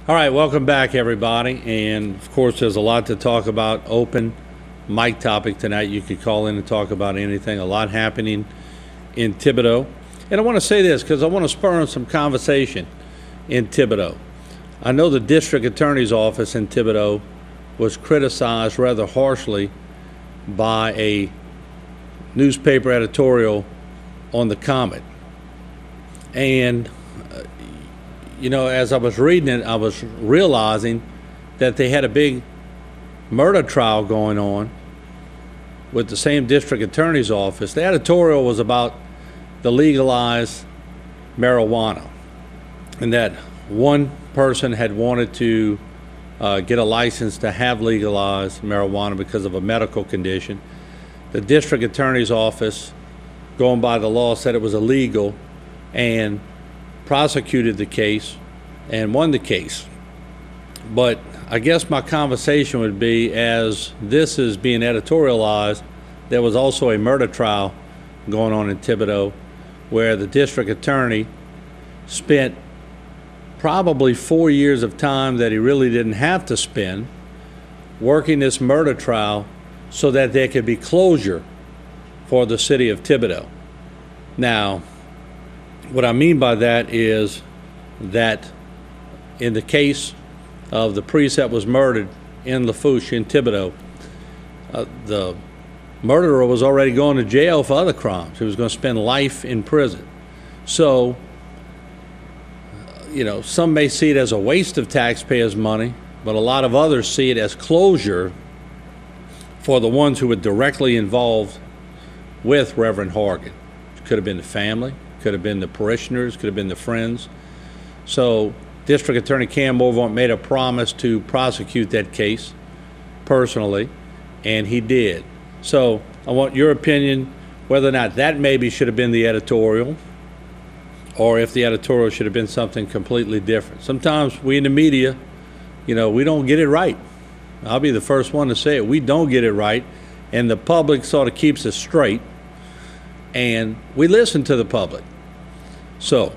All right, welcome back, everybody. And of course, there's a lot to talk about. Open mic topic tonight. You could call in and talk about anything. A lot happening in Thibodaux. And I want to say this because I want to spur on some conversation in Thibodaux. I know the district attorney's office in Thibodaux was criticized rather harshly by a newspaper editorial on the Comet. And you know, as I was reading it, I was realizing that they had a big murder trial going on with the same district attorney's office. The editorial was about the legalized marijuana, and that one person had wanted to get a license to have legalized marijuana because of a medical condition. The district attorney's office, going by the law, said it was illegal and prosecuted the case and won the case. But I guess my conversation would be, as this is being editorialized, there was also a murder trial going on in Thibodaux where the district attorney spent probably 4 years of time that he really didn't have to spend working this murder trial so that there could be closure for the city of Thibodaux. Now, what I mean by that is that in the case of the priest that was murdered in Lafourche in Thibodaux, the murderer was already going to jail for other crimes. He was going to spend life in prison. So, you know, some may see it as a waste of taxpayers' money, but a lot of others see it as closure for the ones who were directly involved with Reverend Horgan. It could have been the family, could have been the parishioners, could have been the friends. So District Attorney Cam Morvant made a promise to prosecute that case personally, and he did. So I want your opinion whether or not that maybe should have been the editorial, or if the editorial should have been something completely different. Sometimes we in the media, you know, we don't get it right. I'll be the first one to say it. We don't get it right, and the public sort of keeps us straight, and we listen to the public. So,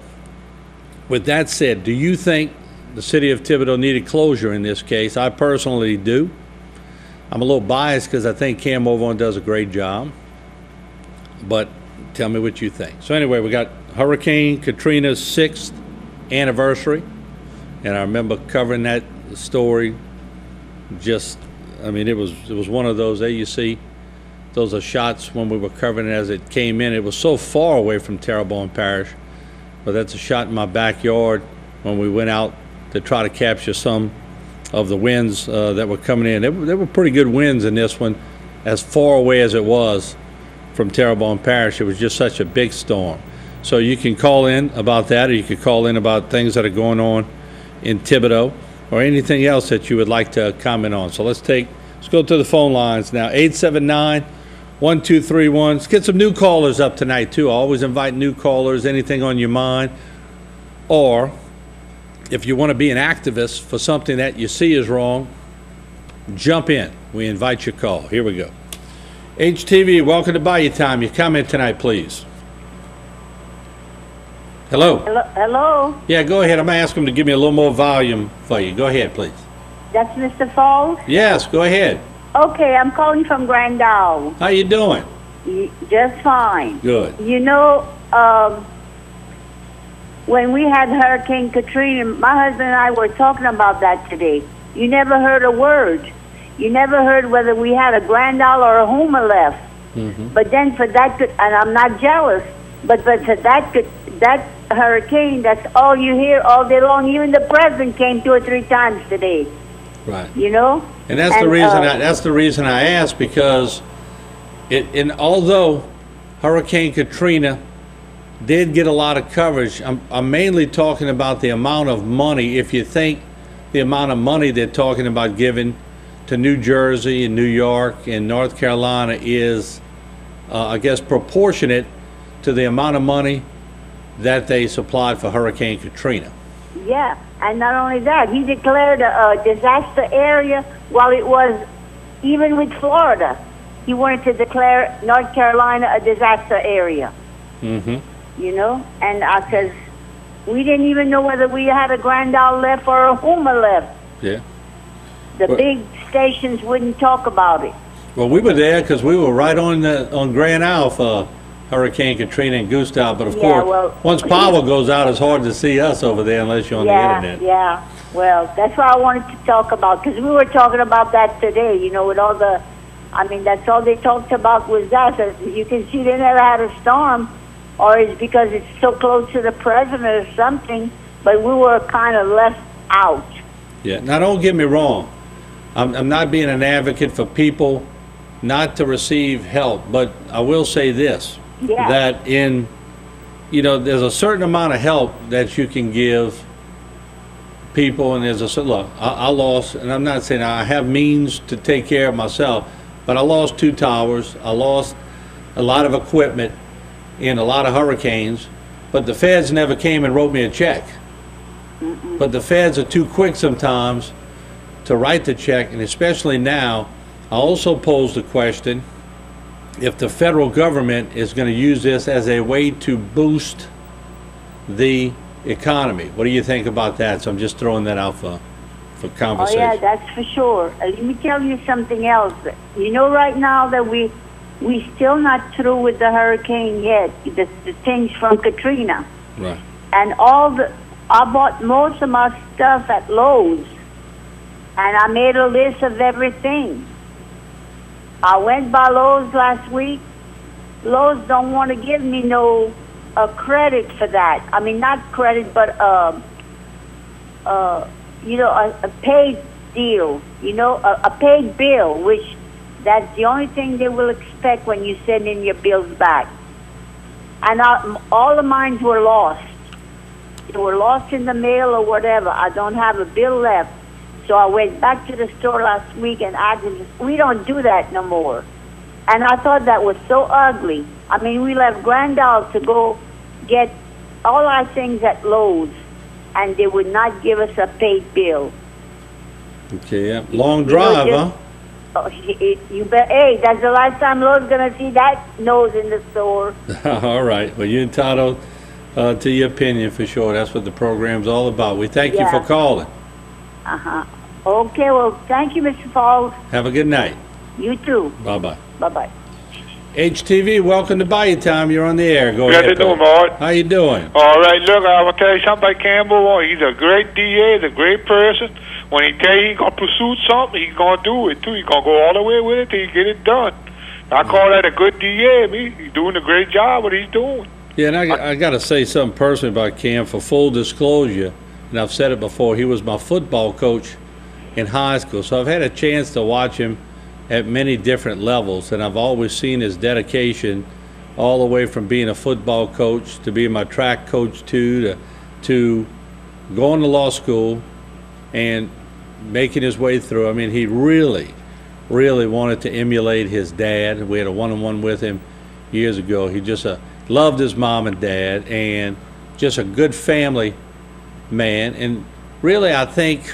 with that said, do you think the city of Thibodaux needed closure in this case? I personally do. I'm a little biased because I think Cam Morvant does a great job, but tell me what you think. So anyway, we got Hurricane Katrina's 6th anniversary, and I remember covering that story. Just, I mean, it was one of those, there you see, those are shots when we were covering it as it came in. It was so far away from Terrebonne Parish, but that's a shot in my backyard when we went out to try to capture some of the winds that were coming in. There were pretty good winds in this one, as far away as it was from Terrebonne Parish. It was just such a big storm. So you can call in about that, or you could call in about things that are going on in Thibodaux, or anything else that you would like to comment on. So let's go to the phone lines now. 879-1231. Let's get some new callers up tonight too. I always invite new callers, anything on your mind, or if you want to be an activist for something that you see is wrong, jump in. We invite your call. Here we go. HTV, welcome to Bayou Time. Your comment tonight, please. Hello. Hello. Yeah, go ahead. I'm going to ask them to give me a little more volume for you. Go ahead, please. That's Mr. Folse? Yes, go ahead. Okay, I'm calling from Grand Isle. How you doing? Just fine. Good. You know, when we had Hurricane Katrina, my husband and I were talking about that today. You never heard a word. You never heard whether we had a Grand Isle or a Houma left. Mm-hmm. But then for that, and I'm not jealous, but for that hurricane, that's all you hear all day long. Even the president came 2 or 3 times today. Right. You know? And that's the reason. That's the reason I asked, because although Hurricane Katrina did get a lot of coverage, I'm mainly talking about the amount of money. If you think the amount of money they're talking about giving to New Jersey and New York and North Carolina is, I guess, proportionate to the amount of money that they supplied for Hurricane Katrina. Yeah, and not only that, he declared a disaster area while it was, even with Florida, he wanted to declare North Carolina a disaster area. Mm-hmm. You know, and because we didn't even know whether we had a Grand Isle left or a Houma left. Yeah. The big stations wouldn't talk about it. Well, we were there because we were right on Grand Isle for Hurricane Katrina and Gustav. But of course, once power goes out, it's hard to see us over there unless you're on the internet. Yeah. Well, that's what I wanted to talk about, because we were talking about that today. You know, with all the, I mean, that's all they talked about was that. So you can see they never had a storm, or it's because it's so close to the president or something. But we were kind of left out. Yeah. Now, don't get me wrong. I'm not being an advocate for people not to receive help, but I will say this, that there's a certain amount of help that you can give people, and there's a, look, I lost, and I'm not saying I have means to take care of myself, but I lost 2 towers, I lost a lot of equipment in a lot of hurricanes, but the feds never came and wrote me a check. But the feds are too quick sometimes to write the check, and especially now. I also posed the question if the federal government is going to use this as a way to boost the economy. What do you think about that? So I'm just throwing that out for conversation. Oh yeah, that's for sure. Let me tell you something else. You know, right now that we still not through with the hurricane yet. The things from Katrina. Right. And I bought most of my stuff at Lowe's, and I made a list of everything. I went by Lowe's last week. Lowe's don't want to give me no credit for that. I mean, not credit, but a paid deal. You know, a paid bill, which that's the only thing they will expect when you send in your bills back. And all of mine were lost. They were lost in the mail or whatever. I don't have a bill left. So I went back to the store last week and asked them, we don't do that no more. And I thought that was so ugly. I mean, we left Grand Isle to go get all our things at Lowe's, and they would not give us a paid bill. Okay, yeah. Long drive, huh? Oh, you bet. Hey, that's the last time Lowe's going to see that nose in the store. All right. Well, you're entitled to your opinion for sure. That's what the program's all about. We thank you for calling. Uh-huh. Okay, well, thank you, Mr. Folse. Have a good night. You too. Bye-bye. Bye-bye. HTV, welcome to Bayou Time. You're on the air. Go ahead. Good to know, Martin. How you doing? All right, look, I'm going to tell you something about Campbell. He's a great DA. He's a great person. When he tell you he's going to pursue something, he's going to do it, too. He's going to go all the way with it till he get it done. I call that a good DA. He's doing a great job what he's doing. Yeah, and I got to say something personally about Cam. For full disclosure, and I've said it before, he was my football coach in high school, so I've had a chance to watch him at many different levels, and I've always seen his dedication all the way from being a football coach to being my track coach to going to law school and making his way through. I mean, he really wanted to emulate his dad. We had a one-on-one with him years ago. He just loved his mom and dad, and just a good family man, and really I think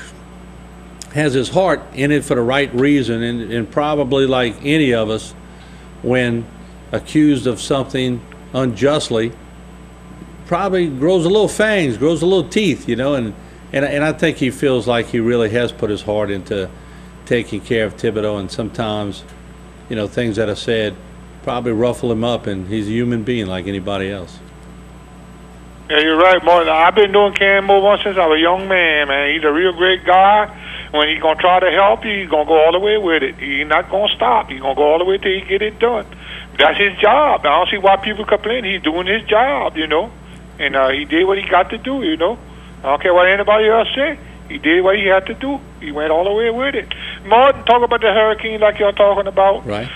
has his heart in it for the right reason, and probably like any of us, when accused of something unjustly, probably grows a little fangs, grows a little teeth, you know, and I think he feels like he really has put his heart into taking care of Thibodeau, and sometimes, you know, things that are said probably ruffle him up, and he's a human being like anybody else. Yeah, you're right, Martin. I've been doing Cam over since I was a young man, man. He's a real great guy. When he's going to try to help you, he's going to go all the way with it. He's not going to stop. He's going to go all the way till he get it done. That's his job. I don't see why people complain. He's doing his job, you know. And he did what he got to do, you know. I don't care what anybody else say. He did what he had to do. He went all the way with it. Martin, talk about the hurricane like you're talking about. Right.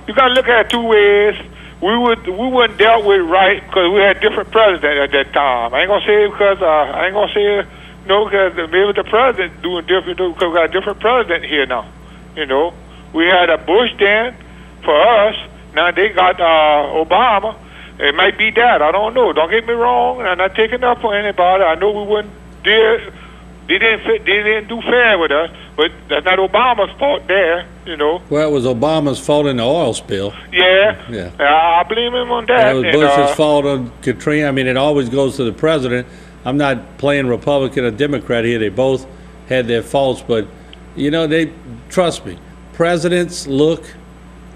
You got to look at it 2 ways. We weren't dealt with right because we had different presidents at that time. I ain't gonna say it because because maybe the president doing different because we got a different president here now. You know, we had a Bush then for us. Now they got Obama. It might be that. I don't know. Don't get me wrong. I'm not taking up for anybody. I know we weren't there They didn't do fair with us, but that's not Obama's fault there, you know. Well, it was Obama's fault in the oil spill. Yeah. Yeah. I blame him on that. It was Bush's fault on Katrina. I mean, it always goes to the president. I'm not playing Republican or Democrat here. They both had their faults, but, you know, trust me, presidents look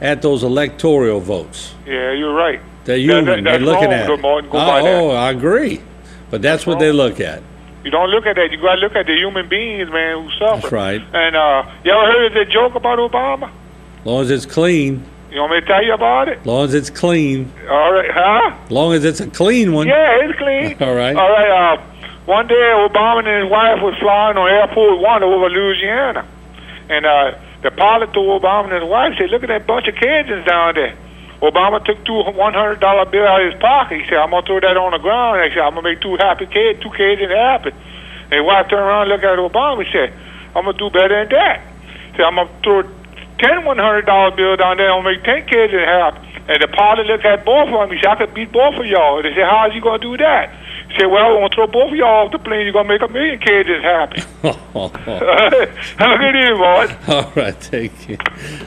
at those electoral votes. Yeah, you're right. They're human. They're looking at it. I agree. But that's what they look at. You don't look at that. You got to look at the human beings, man, who suffer. That's right. And you ever heard of the joke about Obama? As long as it's clean. You want me to tell you about it? As long as it's clean. All right, huh? As long as it's a clean one. Yeah, it's clean. All right. All right. One day, Obama and his wife was flying on Airport 1 over Louisiana. And the pilot told Obama and his wife, said, look at that bunch of Cajuns down there. Obama took $100 bill out of his pocket. He said, I'm going to throw that on the ground. He said, I'm going to make two Cajuns happy. And his wife turned around and looked at Obama and said, I'm going to do better than that. He said, I'm going to throw 10 $100 bills down there. I'm going to make 10 Cajuns happy. And the pilot looked at both of them. He said, I could beat both of y'all. They said, how is you going to do that? He said, well, I'm going to throw both of y'all off the plane. You're going to make 1 million Cajuns happy. Have a good evening, boys. All right, thank you.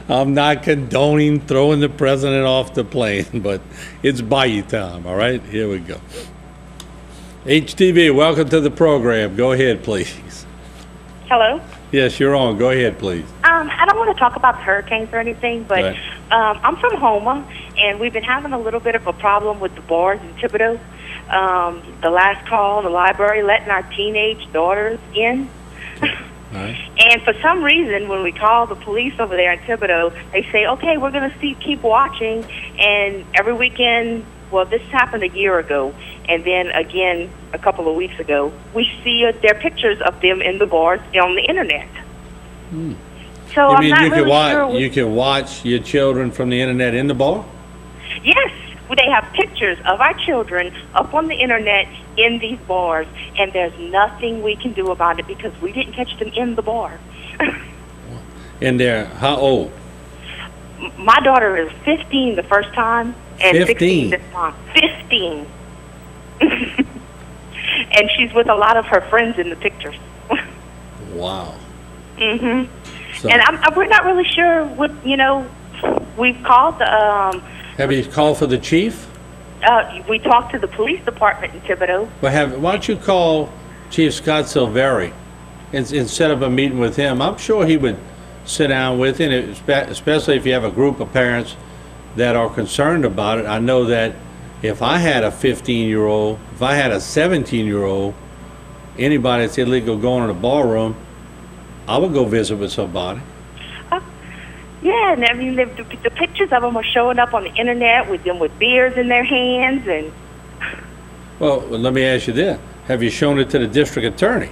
I'm not condoning throwing the president off the plane, but it's Bayou time, all right? Here we go. HTV, welcome to the program. Go ahead, please. Hello? Yes, you're on. Go ahead, please. I don't want to talk about hurricanes or anything, but Right. I'm from Houma, and we've been having a little bit of a problem with the bars in Thibodeau. The last call, the library letting our teenage daughters in. All right. And for some reason, when we call the police over there in Thibodeau, they say, okay, we're going to keep watching. And every weekend, well, this happened a year ago, and then again a couple of weeks ago, we see their pictures of them in the bars on the internet. So You I'm mean not you really can watch sure. you can watch your children from the internet in the bar? Yes, they have pictures of our children up on the internet in these bars, and there's nothing we can do about it because we didn't catch them in the bar. And they're how old? My daughter is 15 the first time, and 16 15? this month. 15. And she's with a lot of her friends in the pictures. Wow. Mhm. So, And we're not really sure what, we've called the, have you called for the chief? we talked to the police department in Thibodeau. Well, why don't you call Chief Scott Silveri and set up a meeting with him? I'm sure he would sit down with you, and especially if you have a group of parents that are concerned about it. I know that if I had a 15-year-old, if I had a 17-year-old, anybody that's illegal going in a ballroom, I would go visit with somebody. Yeah, and I mean, the pictures of them are showing up on the internet with them with beers in their hands. And Well, let me ask you this. Have you shown it to the district attorney?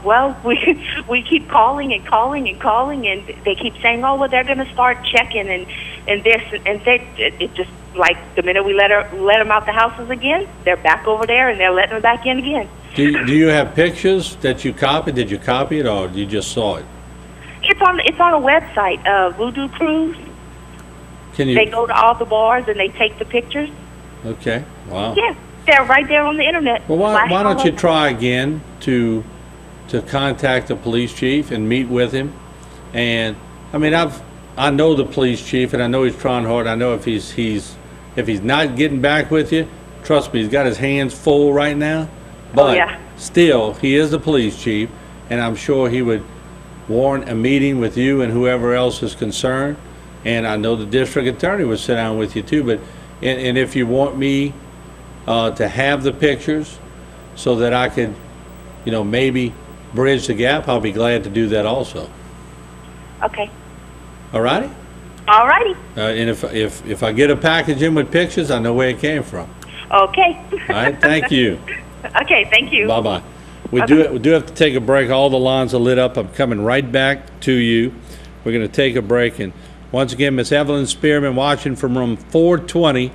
well, we keep calling and calling and calling, and they keep saying, oh, well, they're going to start checking and this and that. It just, like, the minute we let them out the houses again, they're back over there, and they're letting them back in again. Do you have pictures that you copied? Did you copy it, or you just saw it? It's on a website, Voodoo Cruise. Can you? They go to all the bars and they take the pictures. Okay. Wow. Yeah, they're right there on the internet. Well, why don't you try again to contact the police chief and meet with him? And I mean, I know the police chief, and I know he's trying hard. I know if he's not getting back with you, trust me, he's got his hands full right now. But yeah. Still, he is the police chief, and I'm sure he would warrant a meeting with you and whoever else is concerned. And I know the district attorney would sit down with you too. But and if you want me to have the pictures so that I could, maybe bridge the gap, I'll be glad to do that also. Okay. All righty? All righty. And if I get a package in with pictures, I know where it came from. Okay. All right, thank you. Okay, thank you. Bye-bye. We do have to take a break. All the lines are lit up. I'm coming right back to you. We're going to take a break. And once again, Miss Evelyn Spearman watching from room 420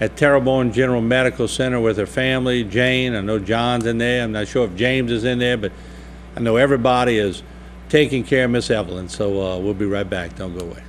at Terrebonne General Medical Center with her family. Jane, I know John's in there. I'm not sure if James is in there, but I know everybody is taking care of Miss Evelyn. So we'll be right back. Don't go away.